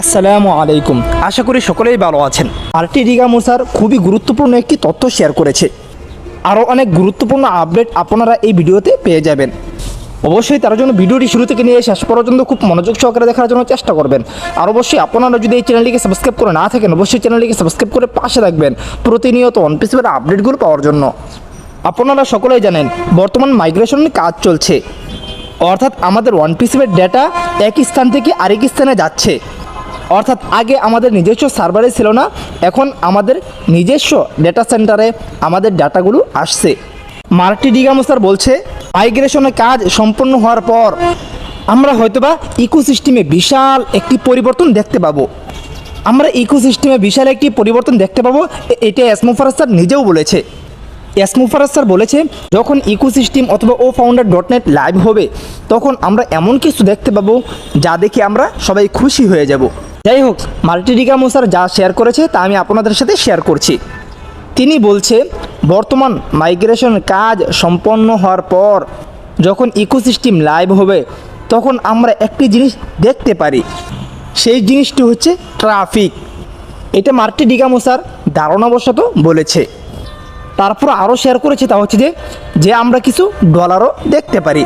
আসসালামু আলাইকুম। আশা করি সকলেই ভালো আছেন। আর্টিডিগা মুসার খুবই গুরুত্বপূর্ণ একটি তথ্য শেয়ার করেছে। আরও অনেক গুরুত্বপূর্ণ আপডেট আপনারা এই ভিডিওতে পেয়ে যাবেন। অবশ্যই তার জন্য ভিডিওটি শুরু থেকে নিয়ে শেষ পর্যন্ত খুব মনোযোগ সহকারে দেখার জন্য চেষ্টা করবেন। আর অবশ্যই আপনারা যদি এই চ্যানেলটিকে সাবস্ক্রাইব করে না থাকেন, অবশ্যই চ্যানেলটিকে সাবস্ক্রাইব করে পাশে রাখবেন প্রতিনিয়ত অনপিসির আপডেটগুলো পাওয়ার জন্য। আপনারা সকলেই জানেন বর্তমান মাইগ্রেশনের কাজ চলছে, অর্থাৎ আমাদের ওয়ানপিসির ডেটা এক স্থান থেকে আরেক স্থানে যাচ্ছে। অর্থাৎ আগে আমাদের নিজস্ব সার্ভারে ছিল না, এখন আমাদের নিজস্ব ডেটা সেন্টারে আমাদের ডাটাগুলো আসছে। আর্টিডিগা মুসার বলছে মাইগ্রেশনের কাজ সম্পন্ন হওয়ার পর আমরা হয়তোবা ইকোসিস্টেমে বিশাল একটি পরিবর্তন দেখতে পাবো। আমরা ইকোসিস্টেমে বিশাল একটি পরিবর্তন দেখতে পাবো, এটা এসমো ফারাজ স্যার নিজেও বলেছে। এসমো ফারাজ স্যার বলেছে যখন ইকোসিস্টেম অথবা o-founder.net লাইভ হবে তখন আমরা এমন কিছু দেখতে পাবো যা দেখে আমরা সবাই খুশি হয়ে যাব। যাই হোক, আর্টিডিগা মুসার যা শেয়ার করেছে তা আমি আপনাদের সাথে শেয়ার করছি। তিনি বলছে বর্তমান মাইগ্রেশনের কাজ সম্পন্ন হওয়ার পর যখন ইকোসিস্টেম লাইভ হবে তখন আমরা একটি জিনিস দেখতে পারি, সেই জিনিসটি হচ্ছে ট্রাফিক। এটা আর্টিডিগা মুসার ধারণাবশত বলেছে। তারপর আরও শেয়ার করেছে তা হচ্ছে যে আমরা কিছু ডলারও দেখতে পারি।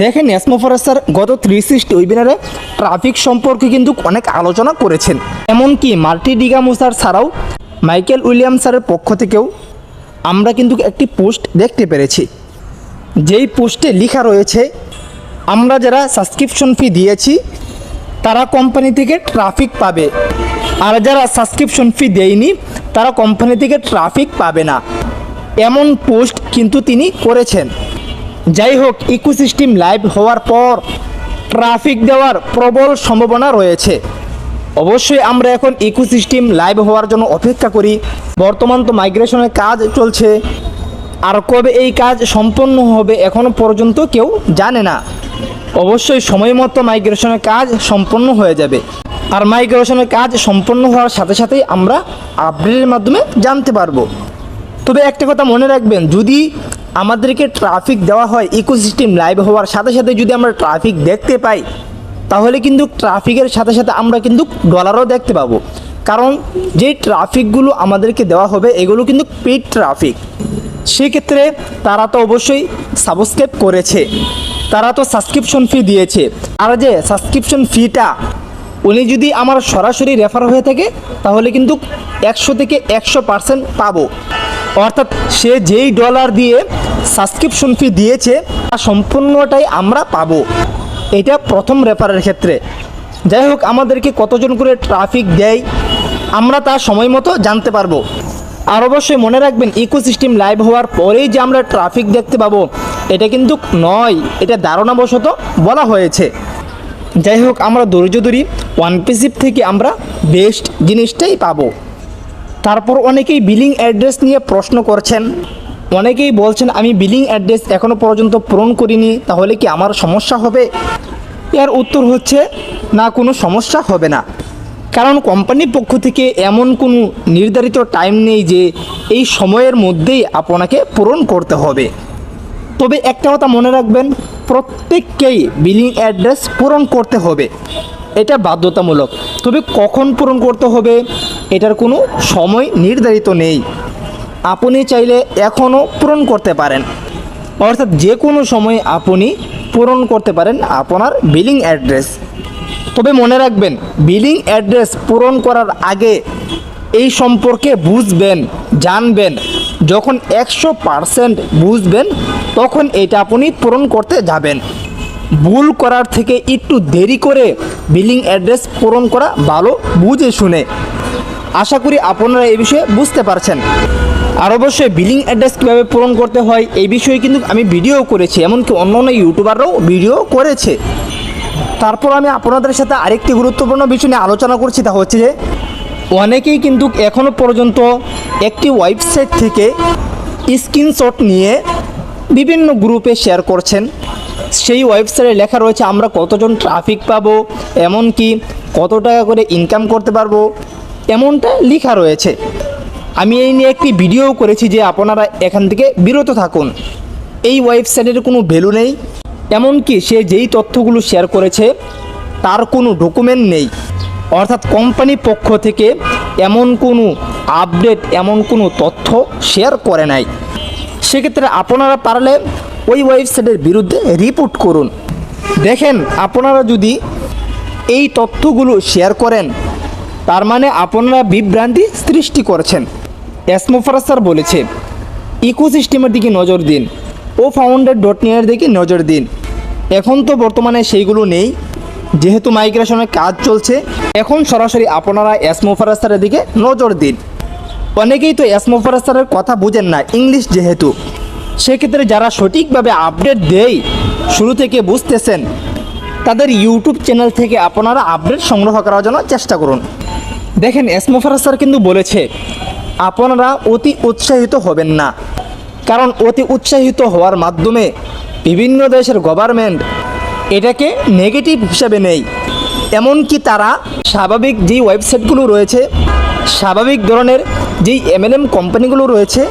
দেখেন এসমো ফারাজ স্যার গত 360 ওয়েবিনারে ট্রাফিক সম্পর্কে কিন্তু অনেক আলোচনা করেছেন। এমনকি আর্টিডিগা মুসার ছাড়াও মাইকেল উইলিয়ামস স্যারের পক্ষ থেকেও আমরা কিন্তু একটি পোস্ট দেখতে পেরেছি, যেই পোস্টে লেখা রয়েছে আমরা যারা সাবস্ক্রিপশন ফি দিয়েছি তারা কোম্পানি থেকে ট্রাফিক পাবে, আর যারা সাবস্ক্রিপশন ফি দেয়নি তারা কোম্পানি থেকে ট্রাফিক পাবে না। এমন পোস্ট কিন্তু তিনি করেছেন। যাই হোক, ইকোসিস্টেম লাইভ হওয়ার পর ট্রাফিক দেওয়ার প্রবল সম্ভাবনা রয়েছে। অবশ্যই আমরা এখন ইকোসিস্টেম লাইভ হওয়ার জন্য অপেক্ষা করি। বর্তমান তো মাইগ্রেশনের কাজ চলছে, আর কবে এই কাজ সম্পন্ন হবে এখনও পর্যন্ত কেউ জানে না। অবশ্যই সময় মতো মাইগ্রেশনের কাজ সম্পন্ন হয়ে যাবে, আর মাইগ্রেশনের কাজ সম্পন্ন হওয়ার সাথে সাথেই আমরা আপডেটের মাধ্যমে জানতে পারবো। তবে একটা কথা মনে রাখবেন, যদি আমাদেরকে ট্রাফিক দেওয়া হয় ইকোসিস্টেম লাইভ হওয়ার সাথে সাথে যদি আমরা ট্রাফিক দেখতে পাই তাহলে কিন্তু ট্রাফিকের সাথে সাথে আমরা কিন্তু ডলারও দেখতে পাবো। কারণ যেই ট্রাফিকগুলো আমাদেরকে দেওয়া হবে এগুলো কিন্তু পেইড ট্রাফিক। সেক্ষেত্রে তারা তো অবশ্যই সাবস্ক্রাইব করেছে, তারা তো সাবস্ক্রিপশন ফি দিয়েছে। আর যে সাবস্ক্রিপশন ফিটা উনি যদি আমার সরাসরি রেফার হয়ে থাকে তাহলে কিন্তু 100 থেকে 100% পাবো। অর্থাৎ সে যেই ডলার দিয়ে সাবস্ক্রিপশন ফি দিয়েছে তা সম্পূর্ণটাই আমরা পাবো। এটা প্রথম রেফারের ক্ষেত্রে। যাই হোক, আমাদেরকে কতজন করে ট্রাফিক দেয় আমরা তা সময় মতো জানতে পারবো। আর অবশ্যই মনে রাখবেন ইকোসিস্টেম লাইভ হওয়ার পরেই যে আমরা ট্রাফিক দেখতে পাবো এটা কিন্তু নয়, এটা ধারণাবশত বলা হয়েছে। যাই হোক, আমরা ধৈর্য ধরি, ওয়ানপিসিপ থেকে আমরা বেস্ট জিনিসটাই পাবো। তারপর অনেকেই বিলিং অ্যাড্রেস নিয়ে প্রশ্ন করছেন, অনেকেই বলছেন আমি বিলিং অ্যাড্রেস এখনও পর্যন্ত পূরণ করিনি, তাহলে কি আমার সমস্যা হবে? এর উত্তর হচ্ছে না, কোনো সমস্যা হবে না। কারণ কোম্পানির পক্ষ থেকে এমন কোনো নির্ধারিত টাইম নেই যে এই সময়ের মধ্যেই আপনাকে পূরণ করতে হবে। তবে একটা কথা মনে রাখবেন, প্রত্যেককেই বিলিং অ্যাড্রেস পূরণ করতে হবে, এটা বাধ্যতামূলক। তবে কখন পূরণ করতে হবে এটার কোনো সময় নির্ধারিত নেই। আপনি চাইলে এখনও পূরণ করতে পারেন, অর্থাৎ যে কোনো সময় আপনি পূরণ করতে পারেন আপনার বিলিং অ্যাড্রেস। তবে মনে রাখবেন, বিলিং অ্যাড্রেস পূরণ করার আগে এই সম্পর্কে বুঝবেন, জানবেন। যখন 100% বুঝবেন তখন এটা আপনি পূরণ করতে যাবেন। ভুল করার থেকে একটু দেরি করে বিলিং অ্যাড্রেস পূরণ করা ভালো, বুঝে শুনে। আশা করি আপনারা এই বিষয়ে বুঝতে পারছেন। আর অবশ্যই বিলিং অ্যাড্রেস কীভাবে পূরণ করতে হয় এই বিষয়ে কিন্তু আমি ভিডিও করেছি, এমনকি অন্য অন্য ইউটিউবাররাও ভিডিও করেছে। তারপর আমি আপনাদের সাথে আরেকটি গুরুত্বপূর্ণ বিষয় নিয়ে আলোচনা করছি, তা হচ্ছে যে অনেকেই কিন্তু এখনও পর্যন্ত একটি ওয়েবসাইট থেকে স্ক্রিনশট নিয়ে বিভিন্ন গ্রুপে শেয়ার করছেন। সেই ওয়েবসাইটে লেখা রয়েছে আমরা কতজন ট্রাফিক পাবো, এমনকি কত টাকা করে ইনকাম করতে পারবো, এমনটা লেখা রয়েছে। আমি এই নিয়ে একটি ভিডিও করেছি যে আপনারা এখান থেকে বিরত থাকুন। এই ওয়েবসাইটের কোনো ভ্যালু নেই, এমনকি সে যেই তথ্যগুলো শেয়ার করেছে তার কোনো ডকুমেন্ট নেই। অর্থাৎ কোম্পানির পক্ষ থেকে এমন কোনো আপডেট, এমন কোনো তথ্য শেয়ার করে নাই। সেক্ষেত্রে আপনারা পারলে ওই ওয়েবসাইটের বিরুদ্ধে রিপোর্ট করুন। দেখেন, আপনারা যদি এই তথ্যগুলো শেয়ার করেন, তার মানে আপনারা বিভ্রান্তি সৃষ্টি করছেন। এসমোফারাজ স্যার বলেছে ইকোসিস্টেমের দিকে নজর দিন, ও founder.net দিকে নজর দিন। এখন তো বর্তমানে সেইগুলো নেই, যেহেতু মাইগ্রেশনের কাজ চলছে। এখন সরাসরি আপনারা এসমোফারাজ স্যারের দিকে নজর দিন। অনেকেই তো এসমোফারাজ স্যারের কথা বুঝেন না, ইংলিশ যেহেতু। সেক্ষেত্রে যারা সঠিকভাবে আপডেট দেয়, শুরু থেকে বুঝতেছেন, তাদের ইউটিউব চ্যানেল থেকে আপনারা আপডেট সংগ্রহ করার জন্য চেষ্টা করুন। দেখেন, এসমোফারাজ স্যার কিন্তু বলেছে আপনারা অতি উৎসাহিত হবেন না, কারণ অতি উৎসাহিত হওয়ার মাধ্যমে বিভিন্ন দেশের গভর্নমেন্ট এটাকে নেগেটিভ হিসাবে নেয়। এমনকি তারা স্বাভাবিক যেই ওয়েবসাইটগুলো রয়েছে, স্বাভাবিক ধরনের যেই MLM কোম্পানিগুলো রয়েছে,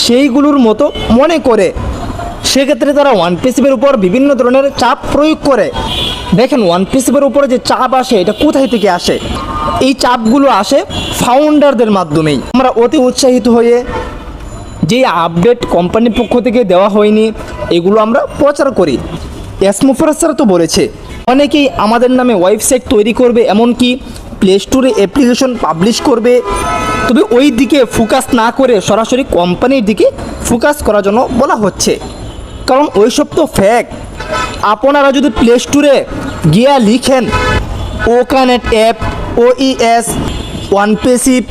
সেইগুলোর মতো মনে করে। সেক্ষেত্রে তারা ওয়ানপিসিপের উপর বিভিন্ন ধরনের চাপ প্রয়োগ করে। দেখেন, ওয়ানপিসিপের উপরে যে চাপ আসে, এটা কোথায় থেকে আসে? এই চাপগুলো আসে ফাউন্ডারদের মাধ্যমেই। আমরা অতি উৎসাহিত হয়ে যে আপডেট কোম্পানির পক্ষ থেকে দেওয়া হয়নি, এগুলো আমরা প্রচার করি। এসমোফারাজ স্যার তো বলেছে অনেকেই আমাদের নামে ওয়েবসাইট তৈরি করবে, এমনকি প্লে স্টোরে অ্যাপ্লিকেশন পাবলিশ করবে। তবে ওই দিকে ফোকাস না করে সরাসরি কোম্পানির দিকে ফোকাস করার জন্য বলা হচ্ছে, কারণ ওইসব তো ফ্যাক। আপনারা যদি প্লে স্টোরে গিয়া লিখেন ওকানেট অ্যাপ, OES, ওয়ানপেসিভ,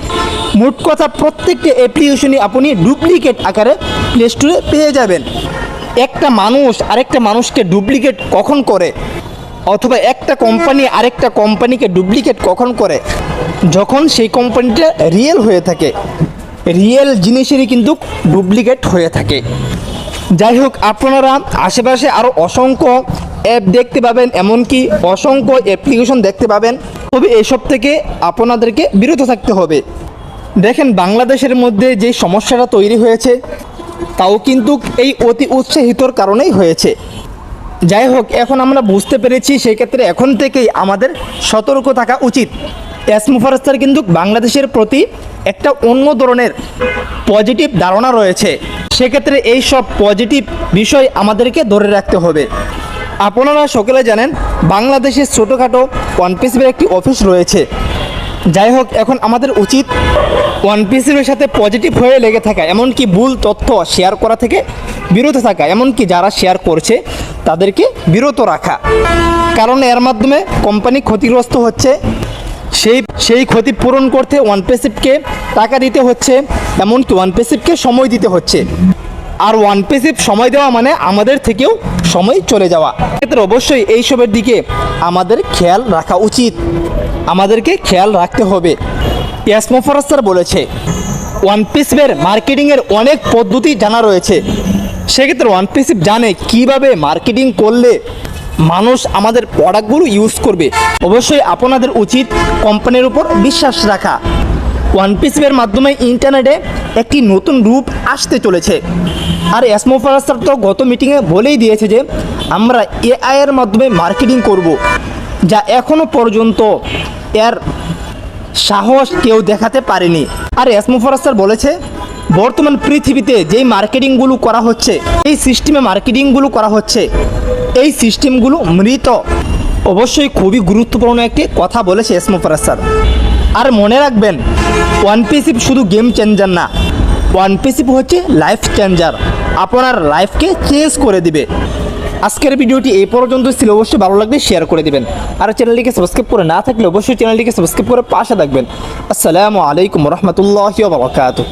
মোট কথা প্রত্যেকটা অ্যাপ্লিকেশনই আপনি ডুপ্লিকেট আকারে প্লে স্টোরে পেয়ে যাবেন। একটা মানুষ আরেকটা মানুষকে ডুপ্লিকেট কখন করে, অথবা একটা কোম্পানি আরেকটা কোম্পানিকে ডুপ্লিকেট কখন করে? যখন সেই কোম্পানিটা রিয়েল হয়ে থাকে। রিয়েল জিনিসেরই কিন্তু ডুপ্লিকেট হয়ে থাকে। যাই হোক, আপনারা আশেপাশে আরও অসংখ্য অ্যাপ দেখতে পাবেন, এমনকি অসংখ্য অ্যাপ্লিকেশন দেখতে পাবেন। তবে এসব থেকে আপনাদেরকে বিরত থাকতে হবে। দেখেন, বাংলাদেশের মধ্যে যে সমস্যাটা তৈরি হয়েছে, তাও কিন্তু এই অতি উৎসাহিতর কারণেই হয়েছে। যাই হোক, এখন আমরা বুঝতে পেরেছি, সেই ক্ষেত্রে এখন থেকেই আমাদের সতর্ক থাকা উচিত। এসমোফারাজ স্যার কিন্তু বাংলাদেশের প্রতি একটা অন্য ধরনের পজিটিভ ধারণা রয়েছে। সেক্ষেত্রে এই সব পজিটিভ বিষয় আমাদেরকে ধরে রাখতে হবে। আপনারা সকলে জানেন বাংলাদেশের ছোটোখাটো ওয়ানপিসিপের একটি অফিস রয়েছে। যাই হোক, এখন আমাদের উচিত ওয়ানপিসিপের সাথে পজিটিভ হয়ে লেগে থাকা, এমনকি ভুল তথ্য শেয়ার করা থেকে বিরত থাকা, এমনকি যারা শেয়ার করছে তাদেরকে বিরত রাখা। কারণ এর মাধ্যমে কোম্পানি ক্ষতিগ্রস্ত হচ্ছে। সেই ক্ষতি পূরণ করতে ওয়ানপিসিপকে টাকা দিতে হচ্ছে, এমনকি ওয়ানপিসিপকে সময় দিতে হচ্ছে। আর ওয়ানপিসিপ সময় দেওয়া মানে আমাদের থেকেও সময় চলে যাওয়া। ক্ষেত্রে অবশ্যই এইসবের দিকে আমাদের খেয়াল রাখা উচিত, আমাদেরকে খেয়াল রাখতে হবে। এসমোফারাজ স্যার বলেছে ওয়ানপিসিপের মার্কেটিংয়ের অনেক পদ্ধতি জানা রয়েছে। সেক্ষেত্রে ওয়ানপিসিপ জানে কিভাবে মার্কেটিং করলে মানুষ আমাদের প্রোডাক্টগুলো ইউজ করবে। অবশ্যই আপনাদের উচিত কোম্পানির উপর বিশ্বাস রাখা। ওয়ানপিসিপের মাধ্যমে ইন্টারনেটে একটি নতুন রূপ আসতে চলেছে। আর এসমোফারাজ স্যার তো গত মিটিংয়ে বলেই দিয়েছে যে আমরা AI এর মাধ্যমে মার্কেটিং করব, যা এখনও পর্যন্ত এর সাহস কেউ দেখাতে পারেনি। আর এসমোফারাজ স্যার বলেছে বর্তমান পৃথিবীতে যেই মার্কেটিংগুলো করা হচ্ছে, এই সিস্টেমে মার্কেটিংগুলো করা হচ্ছে, এই সিস্টেমগুলো মৃত। অবশ্যই খুবই গুরুত্বপূর্ণ একটি কথা বলেছে এসমোফারাজ স্যার। আর মনে রাখবেন, ওয়ানপিসিপ শুধু গেম চেঞ্জার না, ওয়ানপিসিপ হচ্ছে লাইফ চেঞ্জার। আপনার লাইফকে চেঞ্জ করে দিবে। আজকের ভিডিওটি এই পর্যন্ত ছিল। অবশ্যই ভালো লাগলে শেয়ার করে দিবেন। আর চ্যানেলটিকে সাবস্ক্রাইব করে না থাকলে অবশ্যই চ্যানেলটিকে সাবস্ক্রাইব করে পাশে থাকবেন। আসসালামু আলাইকুম রহমতুল্লাহি ওয়া বারাকাতুহু।